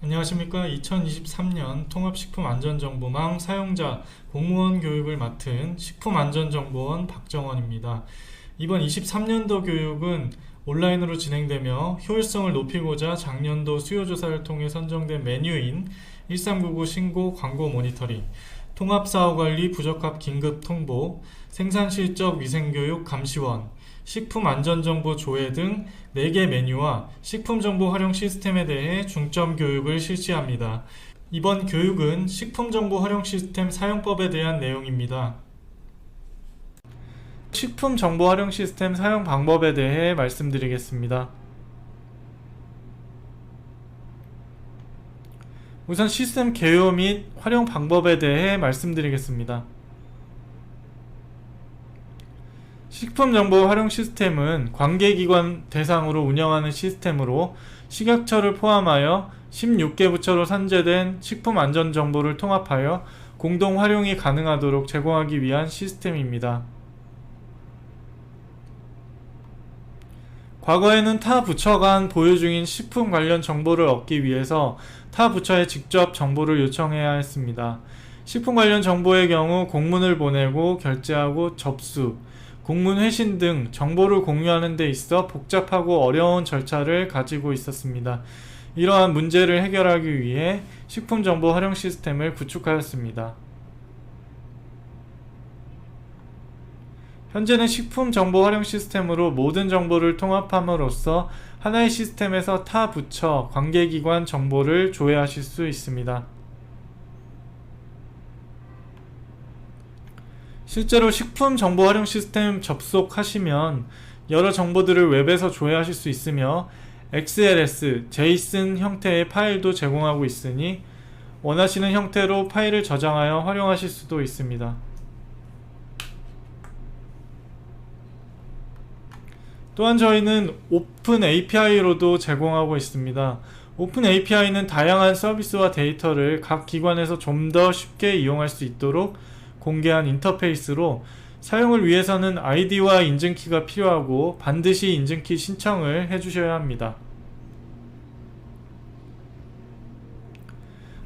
안녕하십니까. 2023년 통합식품안전정보망 사용자 공무원 교육을 맡은 식품안전정보원 박정원입니다. 이번 23년도 교육은 온라인으로 진행되며 효율성을 높이고자 작년도 수요조사를 통해 선정된 메뉴인 1399 신고 광고 모니터링, 통합사업관리 부적합 긴급 통보, 생산실적 위생교육 감시원, 식품안전정보 조회 등 4개 메뉴와 식품정보 활용 시스템에 대해 중점 교육을 실시합니다. 이번 교육은 식품정보 활용 시스템 사용법에 대한 내용입니다. 식품정보 활용 시스템 사용 방법에 대해 말씀드리겠습니다. 우선 시스템 개요 및 활용 방법에 대해 말씀드리겠습니다. 식품정보 활용 시스템은 관계기관 대상으로 운영하는 시스템으로 식약처를 포함하여 16개 부처로 산재된 식품안전정보를 통합하여 공동 활용이 가능하도록 제공하기 위한 시스템입니다. 과거에는 타 부처 간 보유 중인 식품 관련 정보를 얻기 위해서 타 부처에 직접 정보를 요청해야 했습니다. 식품 관련 정보의 경우 공문을 보내고 결제하고 접수, 공문 회신 등 정보를 공유하는 데 있어 복잡하고 어려운 절차를 가지고 있었습니다. 이러한 문제를 해결하기 위해 식품정보 활용 시스템을 구축하였습니다. 현재는 식품정보 활용 시스템으로 모든 정보를 통합함으로써 하나의 시스템에서 타 부처, 관계기관 정보를 조회하실 수 있습니다. 실제로 식품정보 활용 시스템 접속하시면 여러 정보들을 웹에서 조회하실 수 있으며 XLS, JSON 형태의 파일도 제공하고 있으니 원하시는 형태로 파일을 저장하여 활용하실 수도 있습니다. 또한 저희는 오픈 API로도 제공하고 있습니다. 오픈 API는 다양한 서비스와 데이터를 각 기관에서 좀 더 쉽게 이용할 수 있도록 공개한 인터페이스로 사용을 위해서는 아이디와 인증키가 필요하고 반드시 인증키 신청을 해주셔야 합니다.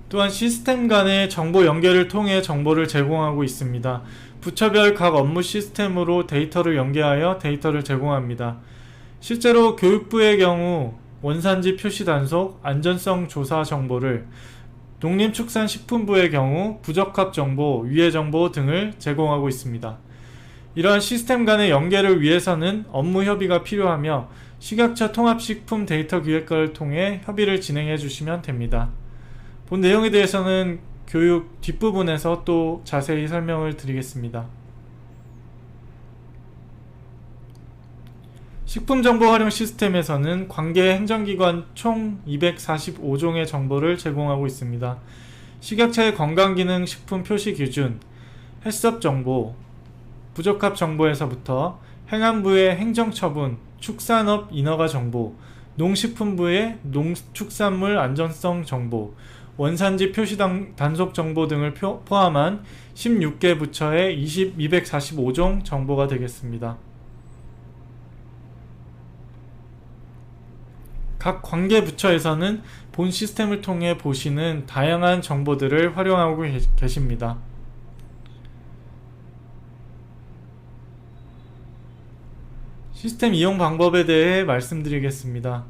또한 시스템 간의 정보 연결을 통해 정보를 제공하고 있습니다. 부처별 각 업무 시스템으로 데이터를 연계하여 데이터를 제공합니다. 실제로 교육부의 경우 원산지 표시 단속, 안전성 조사 정보를, 농림축산식품부의 경우 부적합 정보, 위해 정보 등을 제공하고 있습니다. 이러한 시스템 간의 연계를 위해서는 업무 협의가 필요하며 식약처 통합식품 데이터 기획과를 통해 협의를 진행해 주시면 됩니다. 본 내용에 대해서는 교육 뒷부분에서 또 자세히 설명을 드리겠습니다. 식품정보 활용 시스템에서는 관계 행정기관 총 245종의 정보를 제공하고 있습니다. 식약처의 건강기능 식품 표시 기준, 헬스업 정보, 부적합 정보에서부터 행안부의 행정처분, 축산업 인허가 정보, 농식품부의 농축산물 안전성 정보, 원산지 표시 단속 정보 등을 포함한 16개 부처의 245종 정보가 되겠습니다. 각 관계 부처에서는 본 시스템을 통해 보시는 다양한 정보들을 활용하고 계십니다. 시스템 이용 방법에 대해 말씀드리겠습니다.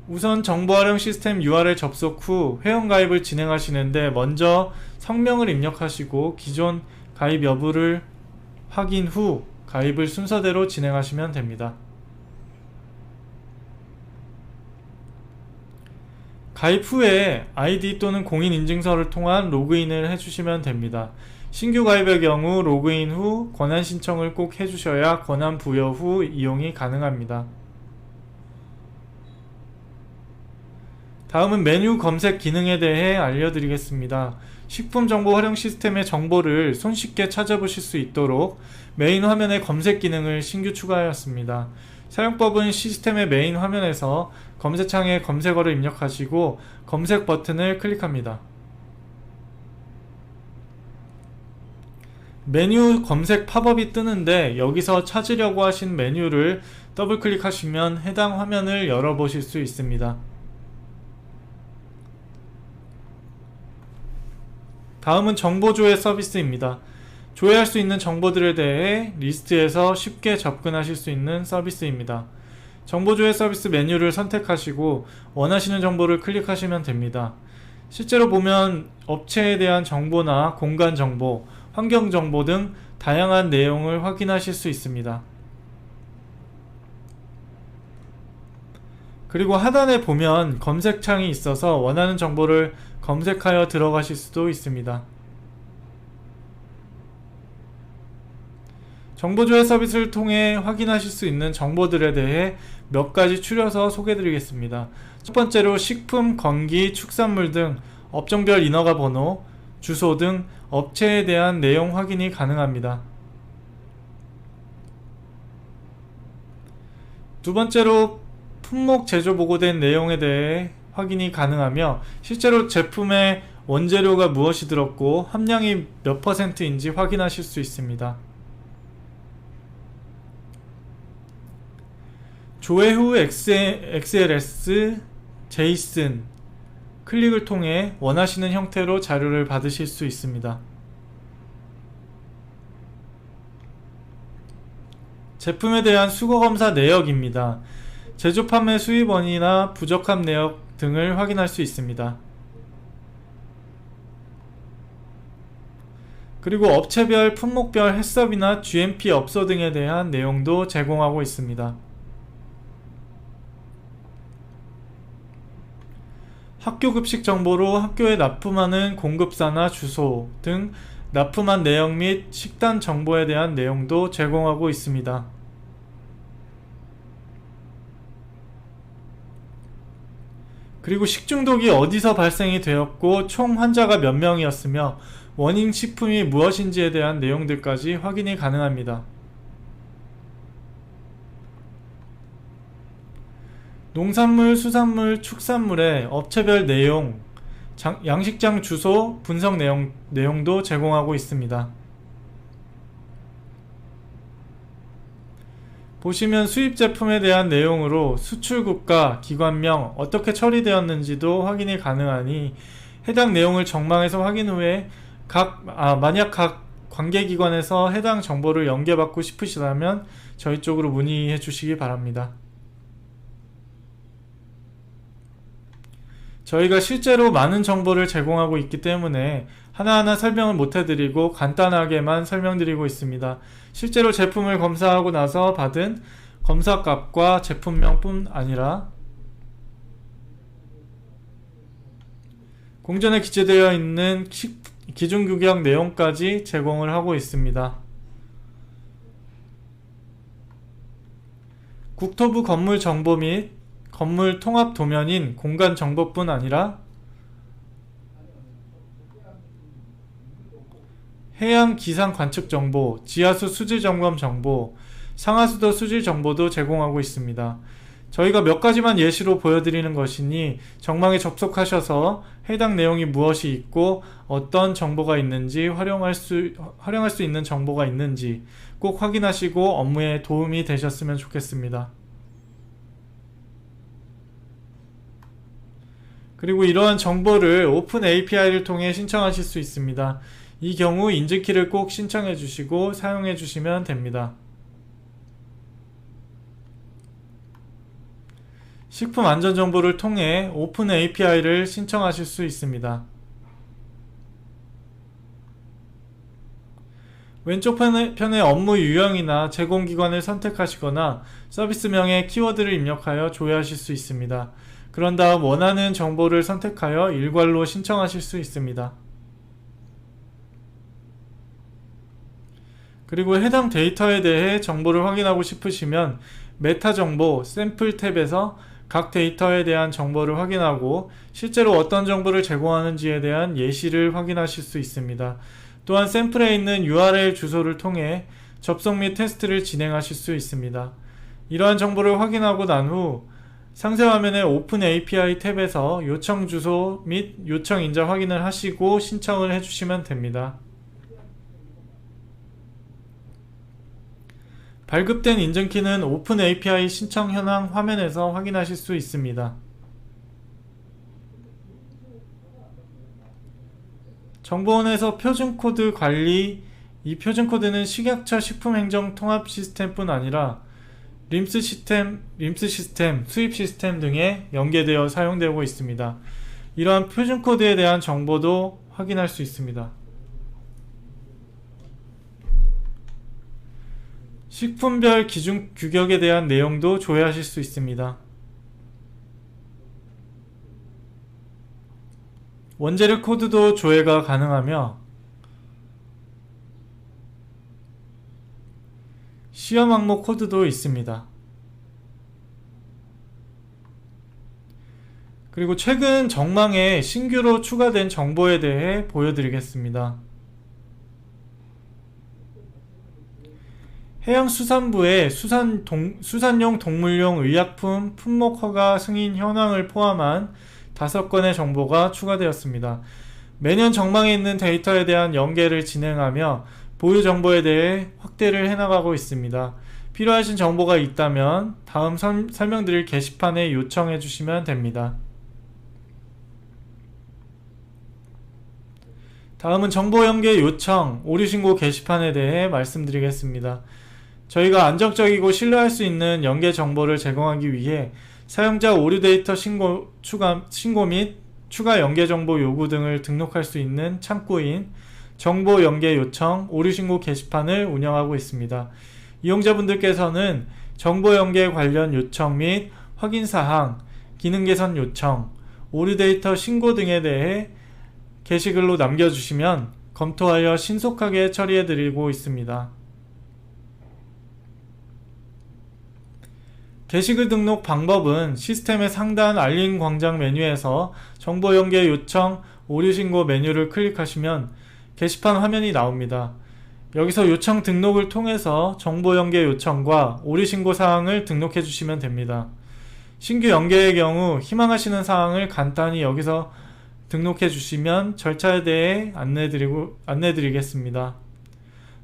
우선 정보 활용 시스템 URL 접속 후 회원가입을 진행하시는데 먼저 성명을 입력하시고 기존 가입 여부를 확인 후 가입을 순서대로 진행하시면 됩니다. 가입 후에 아이디 또는 공인인증서를 통한 로그인을 해주시면 됩니다. 신규 가입의 경우 로그인 후 권한 신청을 꼭 해주셔야 권한 부여 후 이용이 가능합니다. 다음은 메뉴 검색 기능에 대해 알려드리겠습니다. 식품정보 활용 시스템의 정보를 손쉽게 찾아보실 수 있도록 메인 화면에 검색 기능을 신규 추가하였습니다. 사용법은 시스템의 메인 화면에서 검색창에 검색어를 입력하시고 검색 버튼을 클릭합니다. 메뉴 검색 팝업이 뜨는데 여기서 찾으려고 하신 메뉴를 더블 클릭하시면 해당 화면을 열어보실 수 있습니다. 다음은 정보 조회 서비스입니다. 조회할 수 있는 정보들에 대해 리스트에서 쉽게 접근하실 수 있는 서비스입니다. 정보 조회 서비스 메뉴를 선택하시고 원하시는 정보를 클릭하시면 됩니다. 실제로 보면 업체에 대한 정보나 공간 정보, 환경 정보 등 다양한 내용을 확인하실 수 있습니다. 그리고 하단에 보면 검색창이 있어서 원하는 정보를 검색하여 들어가실 수도 있습니다. 정보조회 서비스를 통해 확인하실 수 있는 정보들에 대해 몇 가지 추려서 소개해드리겠습니다. 첫 번째로 식품, 건기, 축산물 등 업종별 인허가 번호, 주소 등 업체에 대한 내용 확인이 가능합니다. 두 번째로 품목 제조 보고된 내용에 대해 확인이 가능하며 실제로 제품의 원재료가 무엇이 들었고 함량이 몇 %인지 확인하실 수 있습니다. 조회 후 XLS, JSON 클릭을 통해 원하시는 형태로 자료를 받으실 수 있습니다. 제품에 대한 수거검사 내역입니다. 제조 판매 수입원이나 부적합 내역 등을 확인할 수 있습니다. 그리고 업체별, 품목별 해썹이나 GMP 업소 등에 대한 내용도 제공하고 있습니다. 학교 급식 정보로 학교에 납품하는 공급사나 주소 등 납품한 내역 및 식단 정보에 대한 내용도 제공하고 있습니다. 그리고 식중독이 어디서 발생이 되었고 총 환자가 몇 명이었으며 원인 식품이 무엇인지에 대한 내용들까지 확인이 가능합니다. 농산물, 수산물, 축산물의 업체별 내용, 양식장 주소, 분석 내용도 제공하고 있습니다. 보시면 수입 제품에 대한 내용으로 수출국가, 기관명, 어떻게 처리되었는지도 확인이 가능하니 해당 내용을 정망해서 확인 후에 만약 각 관계기관에서 해당 정보를 연계받고 싶으시다면 저희 쪽으로 문의해 주시기 바랍니다. 저희가 실제로 많은 정보를 제공하고 있기 때문에 하나하나 설명을 못해드리고 간단하게만 설명드리고 있습니다. 실제로 제품을 검사하고 나서 받은 검사값과 제품명뿐 아니라 공전에 기재되어 있는 기준규격 내용까지 제공을 하고 있습니다. 국토부 건물 정보 및 건물 통합 도면인 공간 정보뿐 아니라 해양 기상 관측 정보, 지하수 수질 점검 정보, 상하수도 수질 정보도 제공하고 있습니다. 저희가 몇 가지만 예시로 보여드리는 것이니 정망에 접속하셔서 해당 내용이 무엇이 있고 어떤 정보가 있는지 활용할 수 있는 정보가 있는지 꼭 확인하시고 업무에 도움이 되셨으면 좋겠습니다. 그리고 이러한 정보를 오픈 API를 통해 신청하실 수 있습니다. 이 경우 인증키를 꼭 신청해 주시고 사용해 주시면 됩니다. 식품 안전 정보를 통해 오픈 API를 신청하실 수 있습니다. 왼쪽 편의 업무 유형이나 제공기관을 선택하시거나 서비스명에 키워드를 입력하여 조회하실 수 있습니다. 그런 다음 원하는 정보를 선택하여 일괄로 신청하실 수 있습니다. 그리고 해당 데이터에 대해 정보를 확인하고 싶으시면 메타 정보 샘플 탭에서 각 데이터에 대한 정보를 확인하고 실제로 어떤 정보를 제공하는지에 대한 예시를 확인하실 수 있습니다. 또한 샘플에 있는 URL 주소를 통해 접속 및 테스트를 진행하실 수 있습니다. 이러한 정보를 확인하고 난 후 상세 화면의 오픈 API 탭에서 요청 주소 및 요청 인자 확인을 하시고 신청을 해주시면 됩니다. 발급된 인증키는 오픈 API 신청 현황 화면에서 확인하실 수 있습니다. 정보원에서 표준코드 관리. 이 표준코드는 식약처 식품행정 통합 시스템뿐 아니라 림스 시스템, 수입 시스템 등에 연계되어 사용되고 있습니다. 이러한 표준코드에 대한 정보도 확인할 수 있습니다. 식품별 기준 규격에 대한 내용도 조회하실 수 있습니다. 원재료 코드도 조회가 가능하며 시험 항목 코드도 있습니다. 그리고 최근 정망에 신규로 추가된 정보에 대해 보여드리겠습니다. 해양수산부의 수산용 동물용 의약품 품목 허가 승인 현황을 포함한 5건의 정보가 추가되었습니다. 매년 정망에 있는 데이터에 대한 연계를 진행하며 보유 정보에 대해 확대를 해나가고 있습니다. 필요하신 정보가 있다면 다음 설명드릴 게시판에 요청해 주시면 됩니다. 다음은 정보 연계 요청, 오류 신고 게시판에 대해 말씀드리겠습니다. 저희가 안정적이고 신뢰할 수 있는 연계 정보를 제공하기 위해 사용자 오류 데이터 신고 및 추가 연계 정보 요구 등을 등록할 수 있는 창구인 정보 연계 요청, 오류 신고 게시판을 운영하고 있습니다. 이용자분들께서는 정보 연계 관련 요청 및 확인 사항, 기능 개선 요청, 오류 데이터 신고 등에 대해 게시글로 남겨주시면 검토하여 신속하게 처리해드리고 있습니다. 게시글 등록 방법은 시스템의 상단 알림 광장 메뉴에서 정보 연계 요청, 오류 신고 메뉴를 클릭하시면 게시판 화면이 나옵니다. 여기서 요청 등록을 통해서 정보 연계 요청과 오류 신고 사항을 등록해 주시면 됩니다. 신규 연계의 경우 희망하시는 사항을 간단히 여기서 등록해 주시면 절차에 대해 안내드리겠습니다.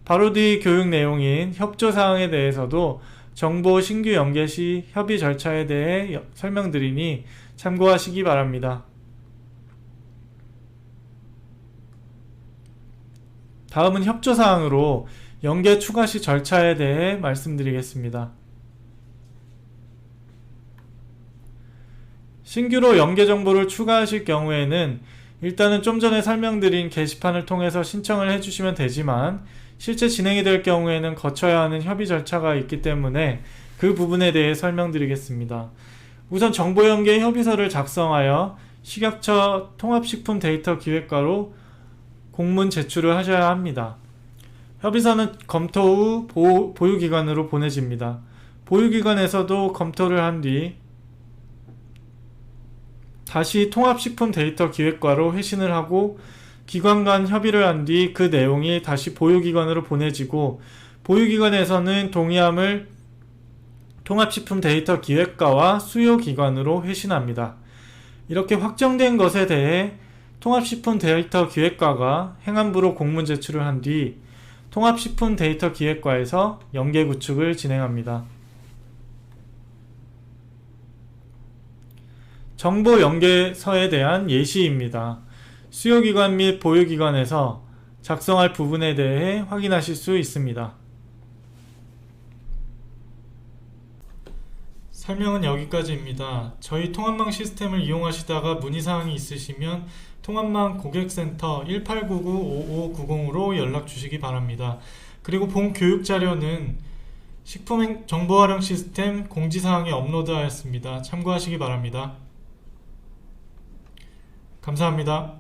바로 뒤 교육 내용인 협조 사항에 대해서도 정보 신규 연계 시 협의 절차에 대해 설명드리니 참고하시기 바랍니다. 다음은 협조 사항으로 연계 추가 시 절차에 대해 말씀드리겠습니다. 신규로 연계 정보를 추가하실 경우에는 일단은 좀 전에 설명드린 게시판을 통해서 신청을 해주시면 되지만 실제 진행이 될 경우에는 거쳐야 하는 협의 절차가 있기 때문에 그 부분에 대해 설명드리겠습니다. 우선 정보 연계 협의서를 작성하여 식약처 통합식품 데이터 기획과로 공문 제출을 하셔야 합니다. 협의서는 검토 후 보유기관으로 보내집니다. 보유기관에서도 검토를 한 뒤 다시 통합식품 데이터 기획과로 회신을 하고 기관 간 협의를 한 뒤 그 내용이 다시 보유기관으로 보내지고 보유기관에서는 동의함을 통합식품 데이터 기획과와 수요기관으로 회신합니다. 이렇게 확정된 것에 대해 통합식품 데이터 기획과가 행안부로 공문 제출을 한 뒤 통합식품 데이터 기획과에서 연계 구축을 진행합니다. 정보 연계서에 대한 예시입니다. 수요기관 및 보유기관에서 작성할 부분에 대해 확인하실 수 있습니다. 설명은 여기까지입니다. 저희 통합망 시스템을 이용하시다가 문의사항이 있으시면 통합망 고객센터 1899-5590으로 연락 주시기 바랍니다. 그리고 본 교육 자료는 식품정보활용 시스템 공지사항에 업로드하였습니다. 참고하시기 바랍니다. 감사합니다.